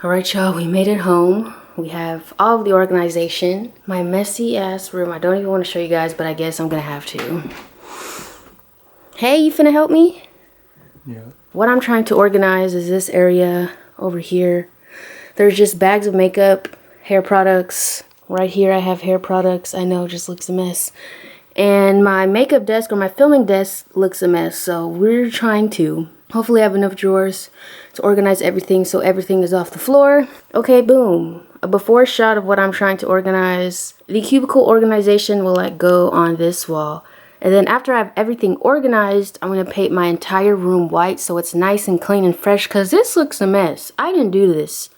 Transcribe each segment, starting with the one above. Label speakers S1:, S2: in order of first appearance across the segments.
S1: Alright y'all, we made it home. We have all of the organization. My messy ass room. I don't even want to show you guys, but I guess I'm gonna have to. Hey, you finna help me?
S2: Yeah.
S1: What I'm trying to organize is this area over here. There's just bags of makeup, hair products. Right here I have hair products. I know, it just looks a mess. And my makeup desk or my filming desk looks a mess. So we're trying to hopefully have enough drawers to organize everything so everything is off the floor. Okay, boom. A before shot of what I'm trying to organize. The cubicle organization will like go on this wall. And then after I have everything organized, I'm going to paint my entire room white so it's nice and clean and fresh because this looks a mess. I didn't do this.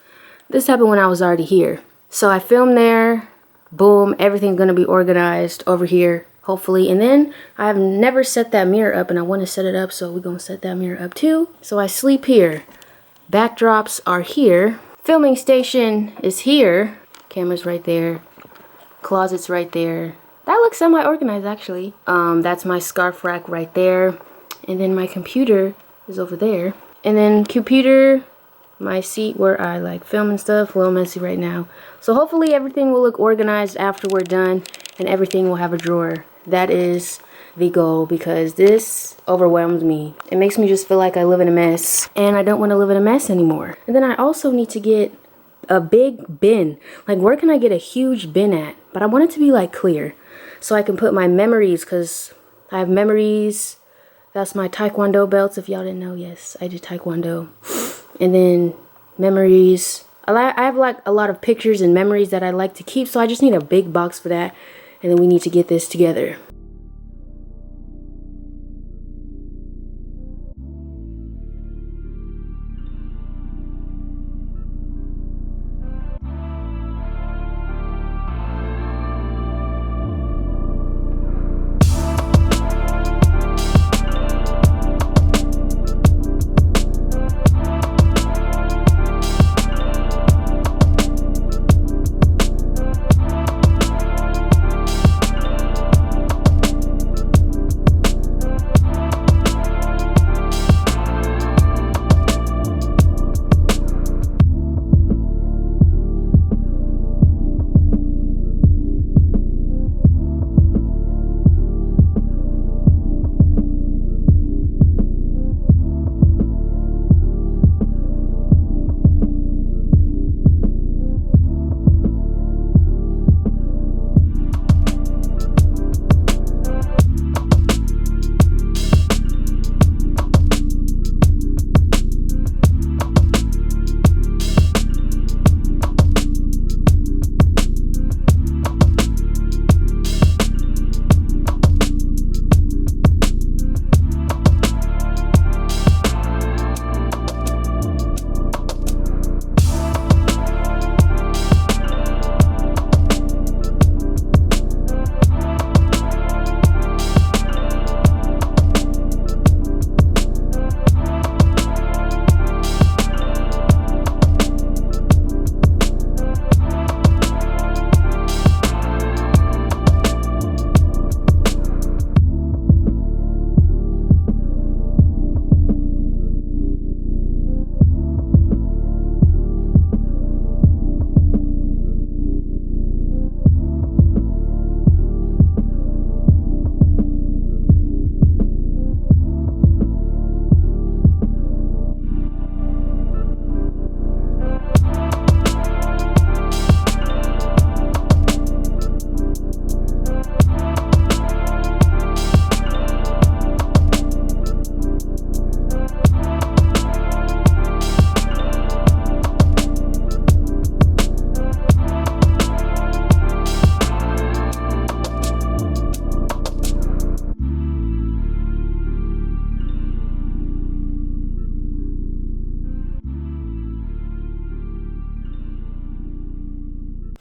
S1: This happened when I was already here. So I filmed there. Boom. Everything's going to be organized over here. Hopefully. And then I have never set that mirror up and I want to set it up, so we're going to set that mirror up too. So I sleep here. Backdrops are here. Filming station is here. Camera's right there. Closet's right there. That looks semi-organized actually. That's my scarf rack right there. And then my computer is over there. And then computer, my seat where I like film and stuff, a little messy right now. So hopefully everything will look organized after we're done and everything will have a drawer. That is the goal because this overwhelms me. It makes me just feel like I live in a mess and I don't want to live in a mess anymore. And then I also need to get a big bin. Like, where can I get a huge bin at? But I want it to be like clear so I can put my memories, because I have memories. That's my taekwondo belts. If y'all didn't know, yes, I do taekwondo. And then memories. I have like a lot of pictures and memories that I like to keep, so I just need a big box for that. And then we need to get this together.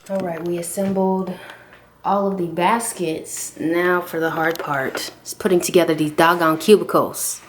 S1: Alright, we assembled all of the baskets. Now for the hard part. It's putting together these doggone cubicles.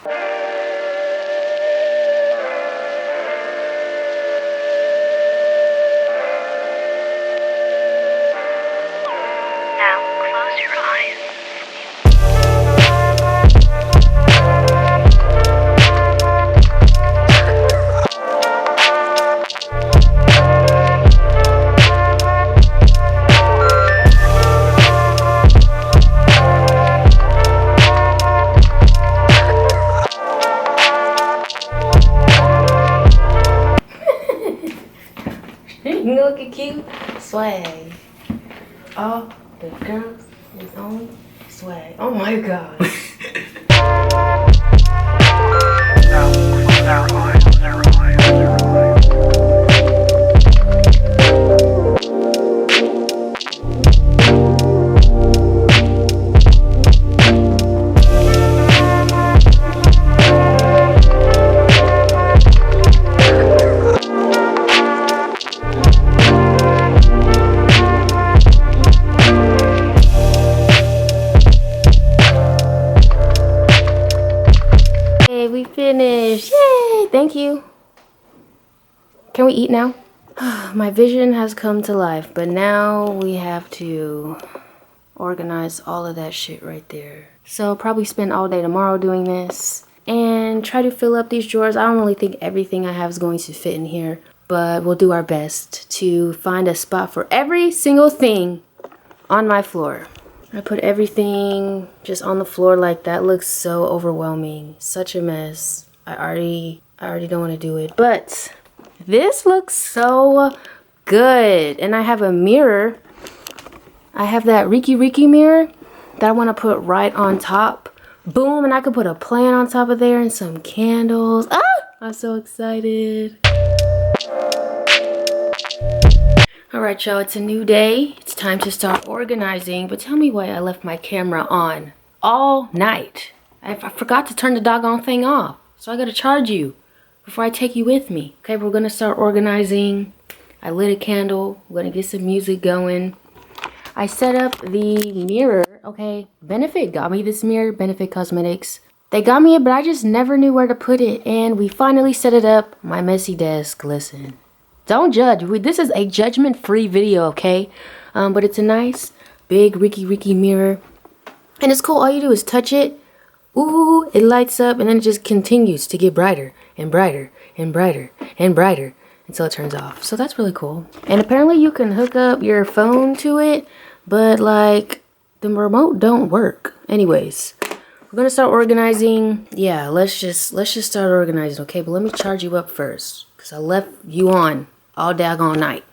S1: swag. All the girls is on swag. Oh my god. We finished. Yay! Thank you. Can we eat now? My vision has come to life, but now we have to organize all of that shit right there. So probably spend all day tomorrow doing this and try to fill up these drawers. I don't really think everything I have is going to fit in here, but we'll do our best to find a spot for every single thing on my floor. I put everything just on the floor like that. Looks so overwhelming. Such a mess. I already don't want to do it. But this looks so good. And I have a mirror. I have that Riki mirror that I want to put right on top. Boom, and I could put a plant on top of there and some candles. Ah! I'm so excited. Alright y'all, it's a new day. It's time to start organizing. But tell me why I left my camera on all night. I forgot to turn the doggone thing off. So I gotta charge you before I take you with me. Okay, we're gonna start organizing. I lit a candle. We're gonna get some music going. I set up the mirror. Okay, Benefit got me this mirror, Benefit Cosmetics. They got me it, but I just never knew where to put it. And we finally set it up. My messy desk, listen. Don't judge. This is a judgment-free video, okay? But it's a nice, big Riki mirror. And it's cool. All you do is touch it. Ooh, it lights up. And then it just continues to get brighter and brighter and brighter and brighter until it turns off. So that's really cool. And apparently you can hook up your phone to it. But, like, the remote don't work. Anyways, we're going to start organizing. Yeah, let's just start organizing, okay? But let me charge you up first. Because I left you on all daggone night.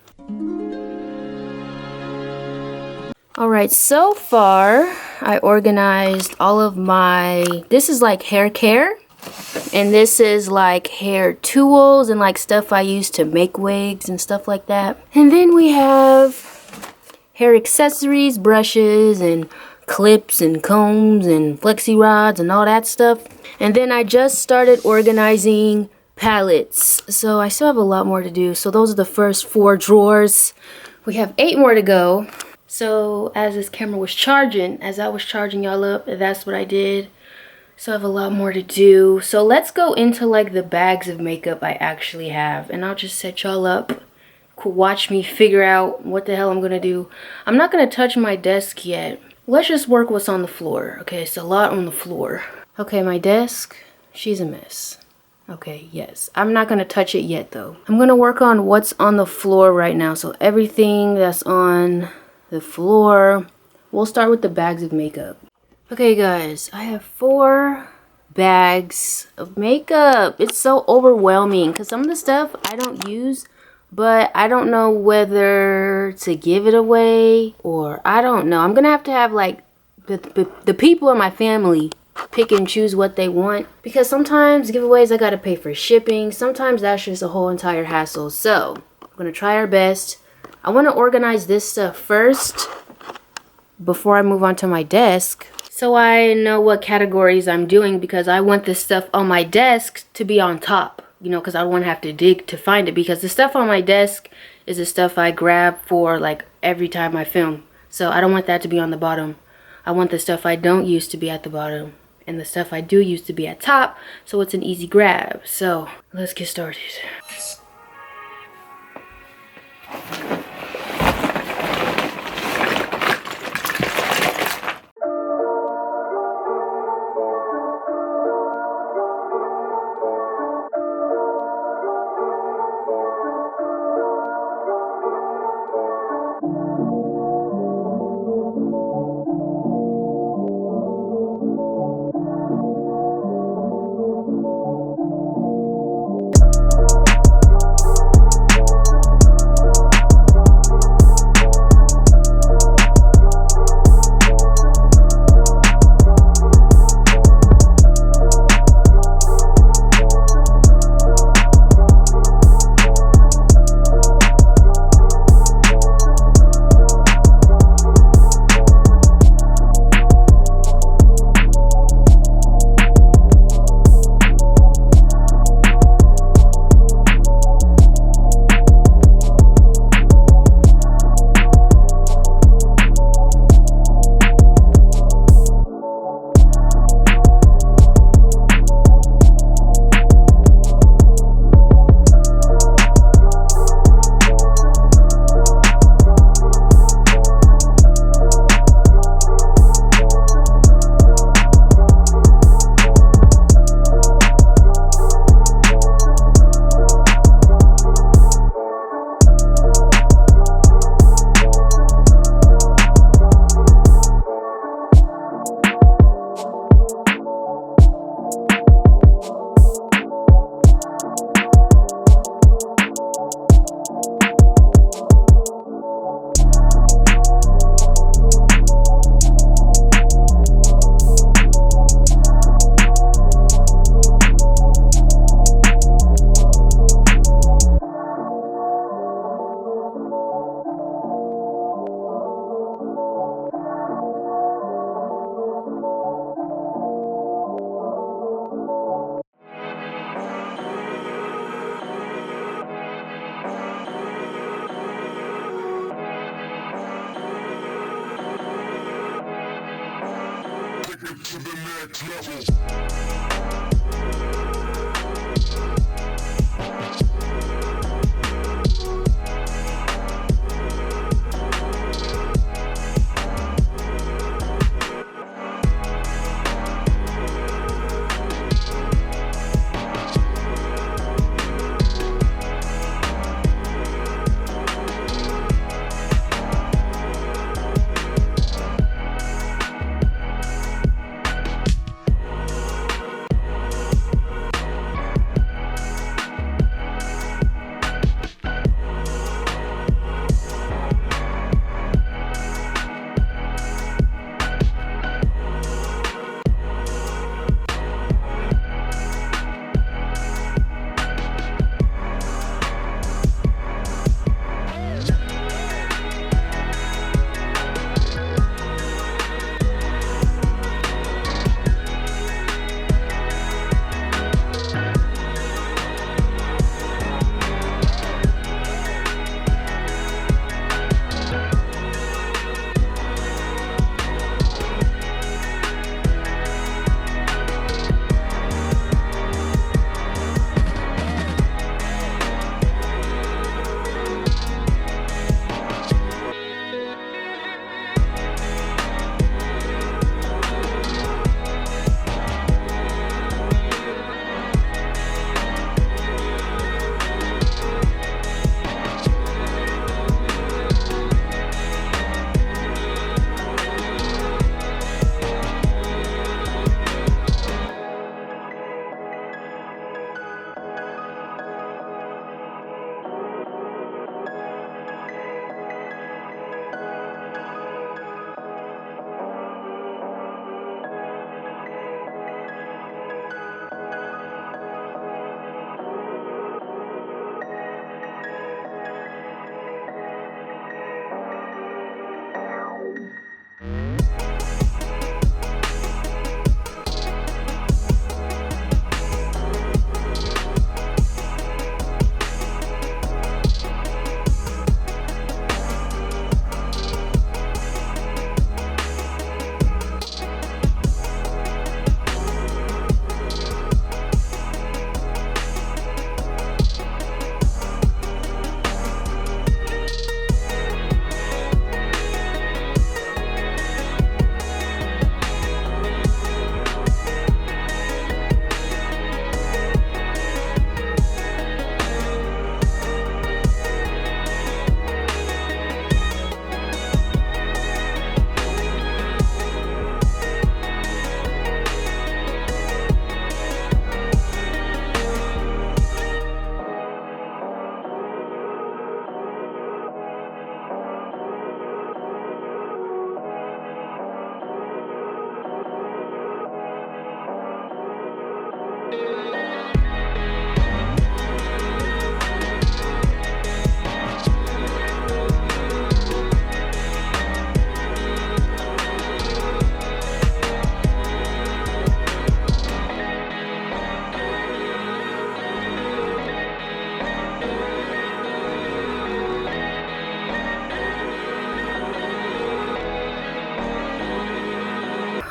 S1: Alright, so far I organized all of my, this is like hair care, and this is like hair tools and like stuff I use to make wigs and stuff like that. And then we have hair accessories, brushes and clips and combs and flexi rods and all that stuff. And then I just started organizing palettes, so I still have a lot more to do. So those are the first 4 drawers. We have 8 more to go. So as this camera was charging, as I was charging y'all up, that's what I did. So I have a lot more to do. So let's go into like the bags of makeup I actually have, and I'll just set y'all up. Watch me figure out what the hell I'm gonna do. I'm not gonna touch my desk yet. Let's just work what's on the floor. Okay, it's a lot on the floor. Okay, my desk, she's a mess. Okay, yes. I'm not going to touch it yet, though. I'm going to work on what's on the floor right now. So everything that's on the floor. We'll start with the bags of makeup. Okay, guys. I have 4 bags of makeup. It's so overwhelming because some of the stuff I don't use, but I don't know whether to give it away or I don't know. I'm going to have like the people in my family pick and choose what they want, because sometimes giveaways I gotta pay for shipping. Sometimes that's just a whole entire hassle. So I'm gonna try our best. I want to organize this stuff first before I move on to my desk, so I know what categories I'm doing, because I want this stuff on my desk to be on top, you know, because I don't want to have to dig to find it, because the stuff on my desk is the stuff I grab for like every time I film. So I don't want that to be on the bottom. I want the stuff I don't use to be at the bottom, and the stuff I do use to be at top, so it's an easy grab. So let's get started.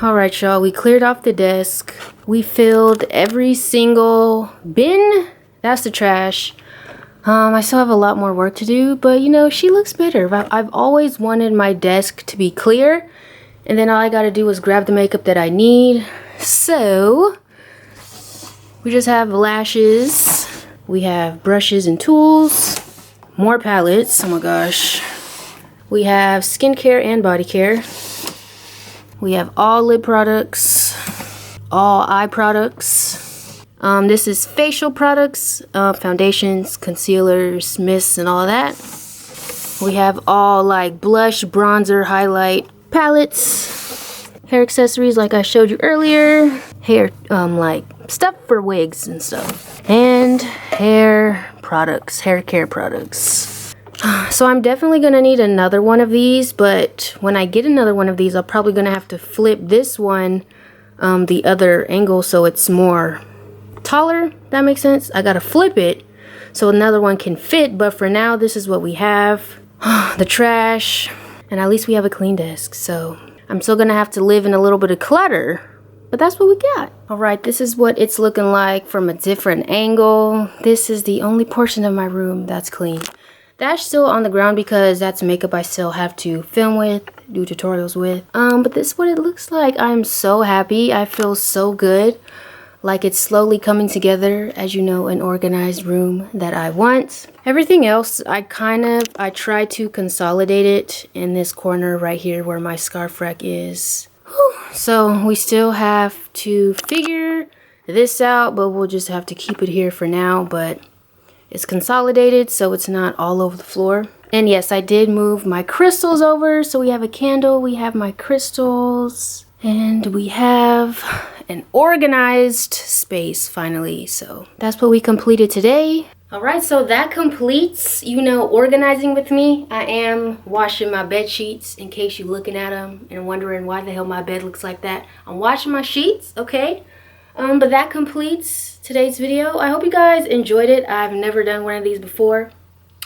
S1: Alright, y'all, we cleared off the desk. We filled every single bin. That's the trash. I still have a lot more work to do, but you know, she looks better. I've always wanted my desk to be clear, and then all I gotta do is grab the makeup that I need. So, we just have lashes. We have brushes and tools. More palettes, oh my gosh. We have skincare and body care. We have all lip products, all eye products. This is facial products, foundations, concealers, mists, and all of that. We have all like blush, bronzer, highlight palettes, hair accessories like I showed you earlier, hair like stuff for wigs and stuff, and hair products, hair care products. So I'm definitely gonna need another one of these, but when I get another one of these, I'm probably gonna have to flip this one the other angle so it's more taller. That makes sense. I gotta flip it so another one can fit, but for now this is what we have. The trash, and at least we have a clean desk. So I'm still gonna have to live in a little bit of clutter, but that's what we got. All right, this is what it's looking like from a different angle. This is the only portion of my room that's clean. That's still on the ground because that's makeup I still have to film with, do tutorials with. But this is what it looks like. I'm so happy. I feel so good. Like it's slowly coming together, as you know, an organized room that I want. Everything else, I try to consolidate it in this corner right here where my scarf rack is. Whew. So we still have to figure this out, but we'll just have to keep it here for now. But it's consolidated so it's not all over the floor. And yes, I did move my crystals over. So we have a candle, we have my crystals, and we have an organized space finally. So that's what we completed today. All right, so that completes, you know, organizing with me. I am washing my bed sheets in case you're looking at them and wondering why the hell my bed looks like that. I'm washing my sheets, okay? But that completes today's video. I hope you guys enjoyed it. I've never done one of these before.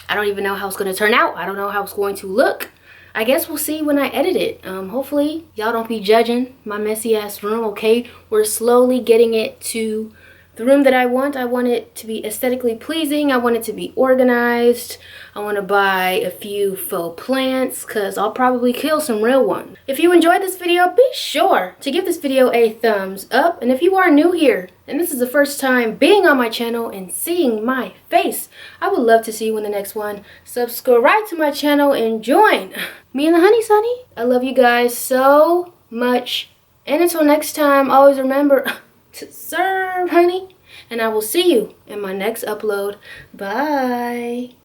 S1: I don't even know how it's going to turn out. I don't know how it's going to look. I guess we'll see when I edit it. Hopefully y'all don't be judging my messy ass room, okay? We're slowly getting it to the room that I want. I want it to be aesthetically pleasing. I want it to be organized. I want to buy a few faux plants because I'll probably kill some real ones. If you enjoyed this video, be sure to give this video a thumbs up. And if you are new here and this is the first time being on my channel and seeing my face, I would love to see you in the next one. Subscribe to my channel and join me and the Honey Sunny. I love you guys so much. And until next time, always remember to serve, honey. And I will see you in my next upload. Bye.